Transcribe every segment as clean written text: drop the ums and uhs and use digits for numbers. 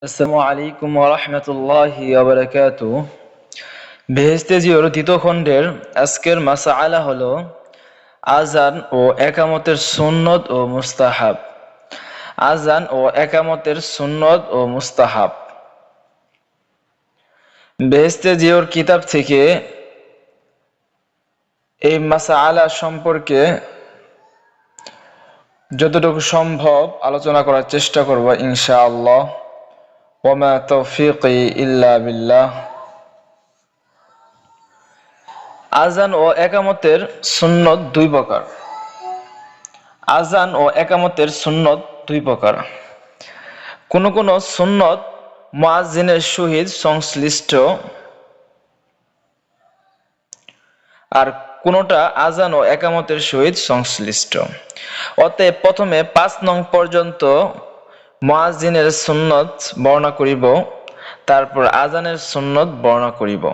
আসসালামু আলাইকুম ওয়া রাহমাতুল্লাহি ওয়া বারাকাতুহু। বেহেশতে জিওর দ্বিতীয় খণ্ডের আজকের মাসআলা হলো আযান ও ইকামতের সুন্নত ও মুস্তাহাব। আযান ও ইকামতের সুন্নত ও মুস্তাহাব। বেহেশতে জিওর কিতাব থেকে এই মাসআলা সম্পর্কে যতটুকু সম্ভব আলোচনা করার চেষ্টা করব ইনশাআল্লাহ। ওয়া মা তাওফীকি ইল্লা বিল্লাহ। আযান ও ইকামতের সুন্নত দুই প্রকার। আযান ও ইকামতের সুন্নত দুই প্রকার। কোন কোন সুন্নত মুয়াজ্জিনের সহিত সংশ্লিষ্ট, আর কোনটা আযান ও ইকামতের সহিত সংশ্লিষ্ট। অতএব প্রথমে ৫ নং পর্যন্ত মুয়াজ্জিনের সুন্নত বর্ণনা করিব, তারপর আযানের সুন্নত বর্ণনা করিব।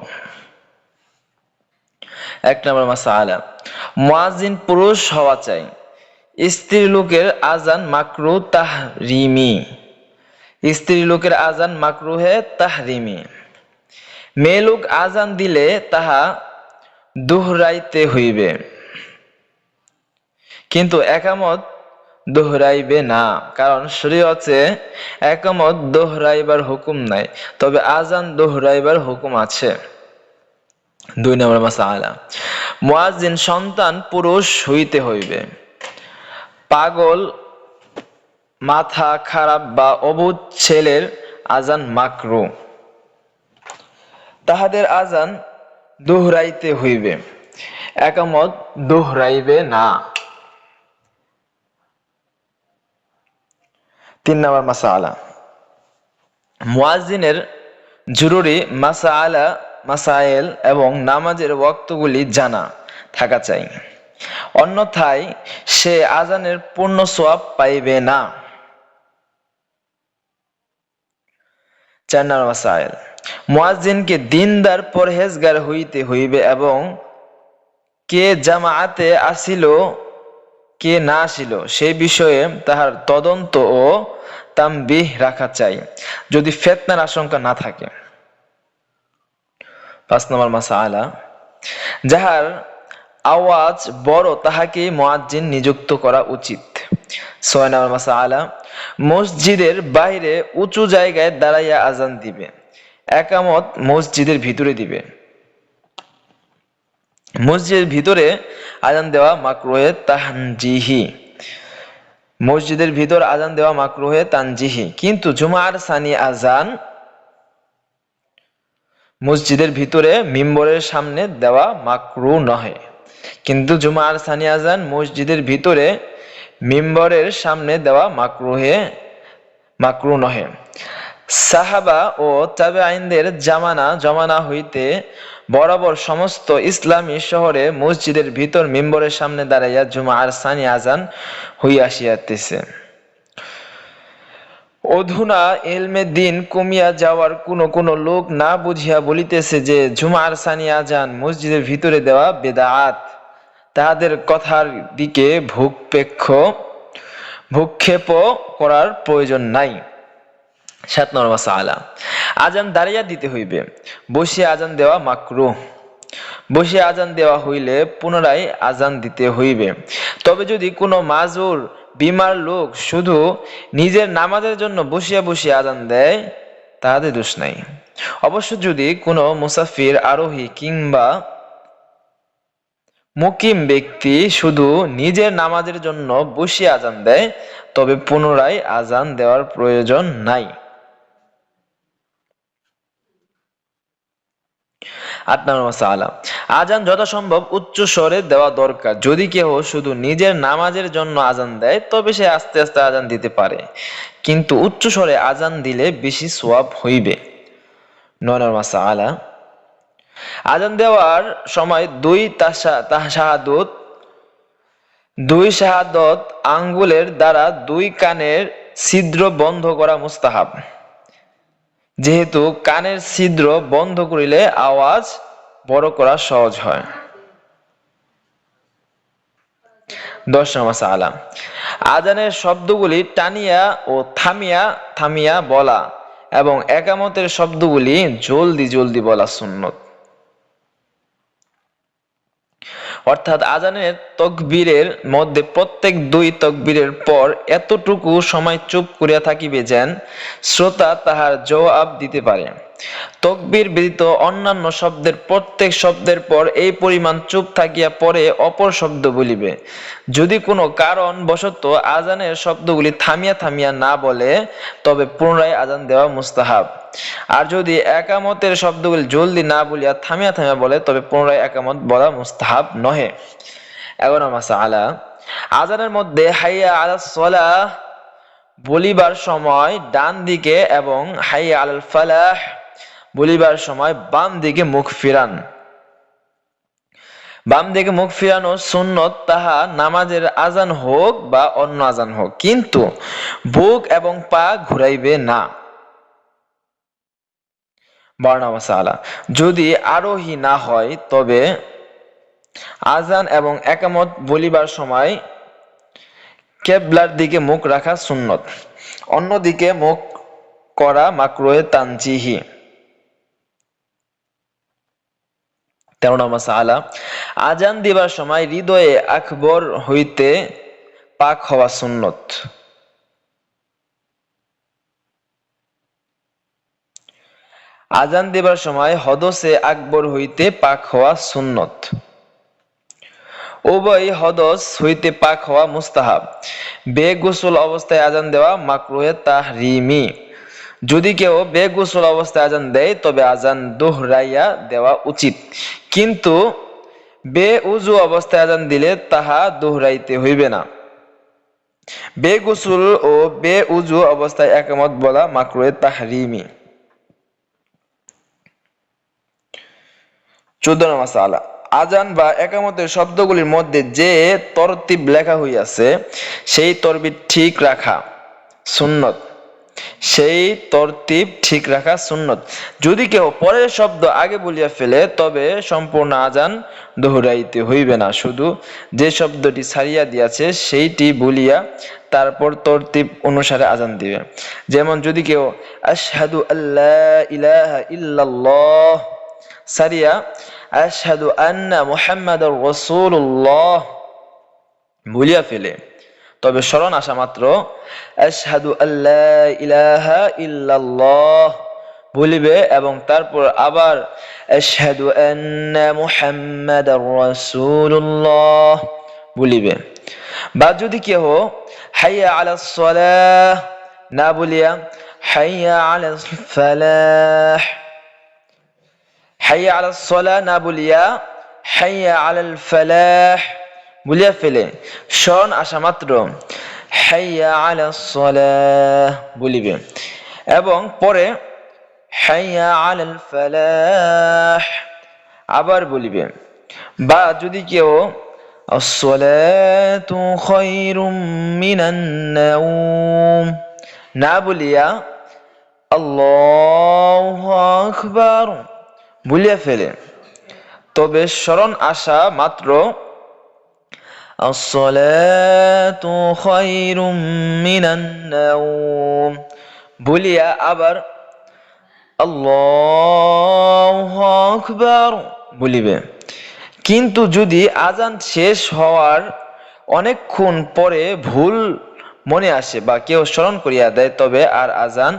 ১ নম্বর মাসআলা, মুয়াজ্জিন পুরুষ হওয়া চাই। স্ত্রী লোকের আযান মাকরুহ তাহরিমি। স্ত্রী লোকের আযান মাকরুহে তাহরিমি। মেয়ে লোক আযান দিলে তাহা দোহরাইতে হইবে, কিন্তু ইকামত দোহরাইবে না, কারণ শরীয়তে ইকামত দোহরাইবার হুকুম নাই, তবে আযান দোহরাইবার হুকুম আছে। ২ নম্বর মাসআলা, মুয়াজ্জিন সন্তান পুরুষ হইতে হইবে। পাগল, মাথা খারাপ বা অবুঝ ছেলের আযান মাকরুহ, তাহাদের আযান দোহরাইতে হইবে, ইকামত দোহরাইবে না। ৩ নম্বর মাসআলা, মুয়াজ্জিনের জরুরি মাসায়েল এবং নামাজের ওয়াক্তগুলি জানা থাকা চাই, অন্যথায় সে আযানের পূর্ণ সওয়াব পাইবে না। ৪ নম্বর মাসায়েল, মুয়াজ্জিনকে দিনদার পরহেজগার হইতে হইবে এবং কে জামাআতে আসিল কে না আসিল সেই বিষয়ে তাহার তদন্ত ও তামবিহ রাখা চাই, যদি ফিতনার আশঙ্কা না থাকে। ৫ নম্বর মাসআলা, যাহার আওয়াজ বড় তাহাকে মুয়াজ্জিন নিযুক্ত করা উচিত। ৬ নম্বর মাসআলা, মসজিদের বাইরে উঁচু জায়গায় দাঁড়াইয়া আযান দিবে, ইকামত মসজিদের ভিতরে দিবে। মসজিদের ভিতরে আযান দেওয়া মাকরুহে তানজিহি। মসজিদের ভিতর আযান দেওয়া মাকরুহে তানজিহি, কিন্তু জুমার সানি আযান মসজিদের ভিতরে মিম্বরের সামনে দেওয়া মাকরুহ নহে। কিন্তু জুমার সানি আযান মসজিদের ভিতরে মিম্বরের সামনে দেওয়া মাকরুহ নহে। সাহাবা ও তাবেঈনদের জামানা হইতে বরাবর সমস্ত ইসলামী শহরে মসজিদের ভিতর মিম্বরের সামনে দাঁড়াইয়া জুমার সানি আযান হইয়া আসিয়াছে। অধুনা ইলমে দ্বীন কমিয়া যাওয়ার কোন লোক না বুঝিয়া বলিতেছে যে জুমার সানি আযান মসজিদের ভিতরে দেওয়া বেদাত। তাহাদের কথার দিকে ভ্রূক্ষেপ করার প্রয়োজন নাই। ৭ নম্বর মাসআলা, আযান দাঁড়াইয়া দিতে হইবে, বসিয়া আযান দেওয়া মাকরুহ। বসিয়া আযান দেওয়া হইলে পুনরায় আযান দিতে হইবে। তবে যদি কোনো মাজুর বিমার লোক শুধু নিজের নামাজের জন্য বসিয়া বসিয়া আযান দেয়, তাহাতে দোষ নাই। অবশ্য যদি কোনো মুসাফির, আরোহী কিংবা মুকিম ব্যক্তি শুধু নিজের নামাজের জন্য বসিয়া আযান দেয়, তবে পুনরায় আযান দেওয়ার প্রয়োজন নাই। ৮ নম্বর মাসআলা, আযান যথাসম্ভব উচ্চ স্বরে দেওয়া দরকার। যদি কেহ শুধু নিজের নামাজের জন্য আযান দেয়, তবে সে আস্তে আস্তে আযান দিতে পারে, কিন্তু উচ্চ স্বরে আযান দিলে বেশি সওয়াব হইবে। ৯ নম্বর মাসআলা, আযান দেওয়ার সময় দুই শাহাদত আঙ্গুলের দ্বারা দুই কানের ছিদ্র বন্ধ করা মুস্তাহাব, যেহেতু কানের ছিদ্র বন্ধ করিলে আওয়াজ বড় করা সহজ হয়। ১০ নম্বর মাসআলা, আযানের শব্দগুলি টানিয়া ও থামিয়া থামিয়া বলা এবং একামতের শব্দগুলি জলদি জলদি বলা সুন্নত। অর্থাৎ আজানের তকবীরের মধ্যে প্রত্যেক 2 তকবীরের পর এতটুকু সময় চুপ করিয়া থাকিবে যেন শ্রোতা তাহার জবাব দিতে পারে। তকবীর ব্যতীত অন্যান্য শব্দের প্রত্যেক শব্দের পর এই পরিমাণ চুপ থাকিয়া পরে অপর শব্দ বলিবে। যদি কোনো কারণ বশত আজানের শব্দগুলি থামিয়া থামিয়া না বলে তবে পুনরায় আজান দেওয়া মুস্তাহাব। আর যদি একামতের শব্দগুলি জলদি না বলিয়া থামিয়া থামিয়া বলে তবে পুনরায় একামত বলা মুস্তাহাব নহে। 11 মাসআলা, আজানের মধ্যে হাইয়া আলাস সালাহ বলিবার সময় ডান দিকে এবং হাইয়া আলাল ফালাহ বলিবার সময় বাম দিকে মুখ ফিরান। বাম দিকে মুখ ফিরানো সুন্নত, তাহা নামাজের আজান হোক বা অন্য আজান হোক, কিন্তু বুক এবং পা ঘুরাইবে না। 12 মাসআলা, যদি আরোহী না হয় তবে আজান এবং একামত বলিবার সময় কিবলার দিকে মুখ রাখা সুন্নত, অন্যদিকে মুখ করা মাকরুহে তানজিহি। 13 মাসআলা, আজান দিবার সময় হৃদয়ে আকবর হইতে পাক হওয়া সুন্নত। আজান দিবার সময় হদসে আকবর হইতে পাক হওয়া সুন্নত। উভয় হদস হইতে পাক হওয়া মুস্তাহাব। বেগোসল অবস্থায় আজান দেওয়া মাকরুহে তাহরিমি। যদি কেউ বেগোসল অবস্থায় আজান দেয় তবে আজান দোহরাইয়া দেওয়া উচিত, কিন্তু বেউজু অবস্থায় আজান দিলে তাহা দোহরাইতে হইবে না। বেগোসল ও বেউজু অবস্থায় একামত বলা মাকরুহে তাহরিমি। 14 মাসআলা, আজান বা একামতের শব্দগুলির মধ্যে যে তরতিব লেখা হইয়াছে সেই তরতিব ঠিক রাখা সুন্নত। যদি কেউ পরের শব্দ আগে বলিয়া ফেলে তবে সম্পূর্ণ আজান দোহরাইতে হইবে না, শুধু যে শব্দটি ছাড়িয়া দিয়াছে সেইটি বলিয়া তারপর তরতিব অনুসারে আজান দিবে। যেমন যদি কেউ আশহাদু আল্লা ইলাহা ইল্লাল্লাহ ছাড়িয়া আশহাদু আন্না মুহাম্মাদুর রাসূলুল্লাহ বলিয়া ফেলে তবে স্মরণ আসা মাত্র আশহাদু আল্লা ইলাহা ইল্লাল্লাহ বলিবে এবং তারপর আবার আশহাদু আন্না মুহাম্মাদুর রাসূলুল্লাহ বলিবে। বা যদি কেহ হাইয়া আলাস সালাহ না বলিয়া হাইয়া আলাস ফালাহ, হাইয়া আলাস সালাহ না বলিয়া হাইয়া আলাল ফালাহ বলিয়া ফেলে স্মরণ আসা মাত্র হাইয়া আলাস সালাহ বলিবে এবং পরে হাইয়া আলাল ফালাহ আবার বলিবে। বা যদি কেউ আসসালাতু খায়রুম মিনান নাওম না বলিয়া আল্লাহু আকবার বলিয়া ফেলে তবে স্মরণ আসা মাত্র আসসালাতু খায়রুম মিনান নাওম বলিয়া আবার আল্লাহু আকবার বলিবে। কিন্তু যদি আজান শেষ হওয়ার অনেকক্ষণ পরে ভুল মনে আসে বা কেউ স্মরণ করিয়া দেয় তবে আর আজান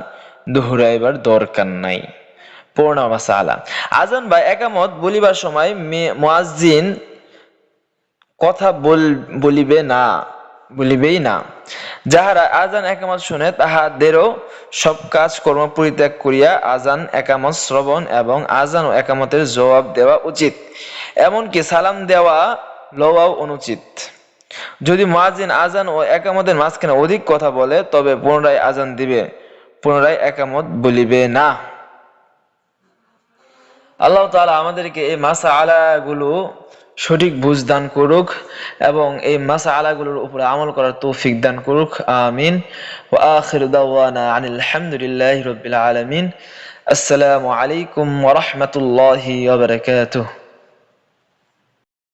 দোহরাইবার দরকার নাই। 15 মাসআলা, আজান বা একামত বলিবার সময় মুয়াজ্জিন কথা বলিবেই না। যাহারা আজান একামত শুনে তাহাদেরও সব কাজ কর্ম পরিত্যাগ করিয়া আজান একামত শ্রবণ এবং আজান ও একামতের জবাব দেওয়া উচিত, এমনকি সালাম দেওয়া লওয়াও অনুচিত। যদি মুয়াজ্জিন আজান ও একামতের মাঝখানে অধিক কথা বলে তবে পুনরায় আজান দিবে, পুনরায় একামত বলিবে না। আল্লাহ তাআলা আমাদেরকে এই মাসআলাগুলো সঠিক বুঝ দান করুক এবং এই মাসআলাগুলোর উপরে আমল করার তৌফিক দান করুক। আমিন। ওয়া আখিরু দাওয়ানা আনিল হামদুলিল্লাহি রাব্বিল আলামিন। আসসালামু আলাইকুম ওয়া রাহমাতুল্লাহি ওয়া বারাকাতুহু।